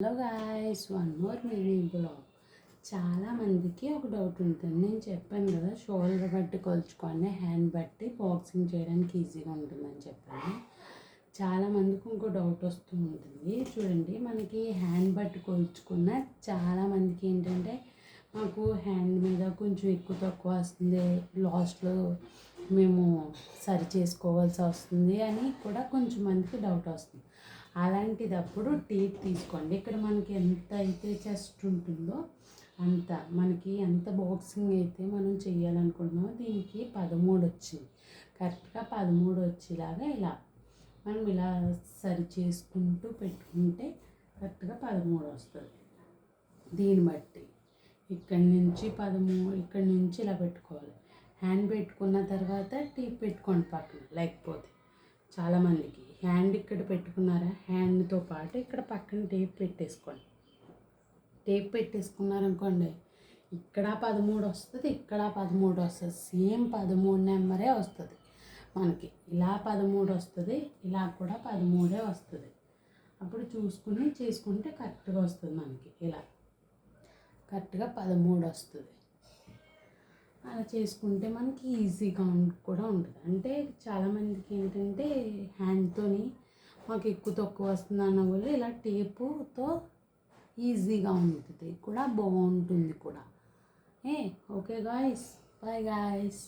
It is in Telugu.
Hello guys, one more mini blog. చాలామందికి ఒక డౌట్ ఉంటుంది. నేను చెప్పాను కదా, షోల్డర్ బట్టి కొలుచుకొని హ్యాండ్ బట్టి బాక్సింగ్ చేయడానికి ఈజీగా ఉంటుందని చెప్పాను. చాలామందికి ఇంకో డౌట్ వస్తూ ఉంటుంది. చూడండి, మనకి హ్యాండ్ బట్టి కొలుచుకున్న చాలామందికి ఏంటంటే, మాకు హ్యాండ్ మీద కొంచెం ఎక్కువ తక్కువ వస్తుంది, లాస్ట్లో మేము సరి చేసుకోవాల్సి వస్తుంది అని కూడా కొంచెం మందికి డౌట్ వస్తుంది. అలాంటిదప్పుడు టేప్ తీసుకోండి. ఇక్కడ మనకి ఎంత అయితే చెస్ట్ ఉంటుందో అంత, మనకి ఎంత బాక్సింగ్ అయితే మనం చేయాలనుకుంటున్నామో దీనికి 13 వచ్చింది. కరెక్ట్గా 13 వచ్చేలాగా ఇలా మనం ఇలా సరి చేసుకుంటూ పెట్టుకుంటే కరెక్ట్గా 13 వస్తుంది. దీన్ని బట్టి ఇక్కడి నుంచి ఇలా పెట్టుకోవాలి. హ్యాండ్ పెట్టుకున్న తర్వాత టేప్ పెట్టుకోండి పక్కన. లేకపోతే చాలామందికి హ్యాండ్ ఇక్కడ పెట్టుకున్నారా, హ్యాండ్తో పాటు ఇక్కడ పక్కన టేప్ పెట్టేసుకోండి. టేప్ పెట్టేసుకున్నారనుకోండి, ఇక్కడ 13 వస్తుంది, ఇక్కడ 13 వస్తుంది. సేమ్ 13 నెంబరే వస్తుంది మనకి. ఇలా 13 వస్తుంది, ఇలా కూడా 13 వస్తుంది. అప్పుడు చూసుకుని చేసుకుంటే కరెక్ట్గా వస్తుంది మనకి. ఇలా కరెక్ట్గా 13 వస్తుంది. అలా చేసుకుంటే మనకి ఈజీగా కూడా ఉంటుంది. అంటే చాలామందికి ఏంటంటే హ్యాండ్తోని మాకు ఎక్కువ తక్కువ వస్తుంది అన్న వాళ్ళు ఇలా టేపుతో ఈజీగా ఉంటుంది కూడా, బాగుంటుంది కూడా. Okay guys, bye guys.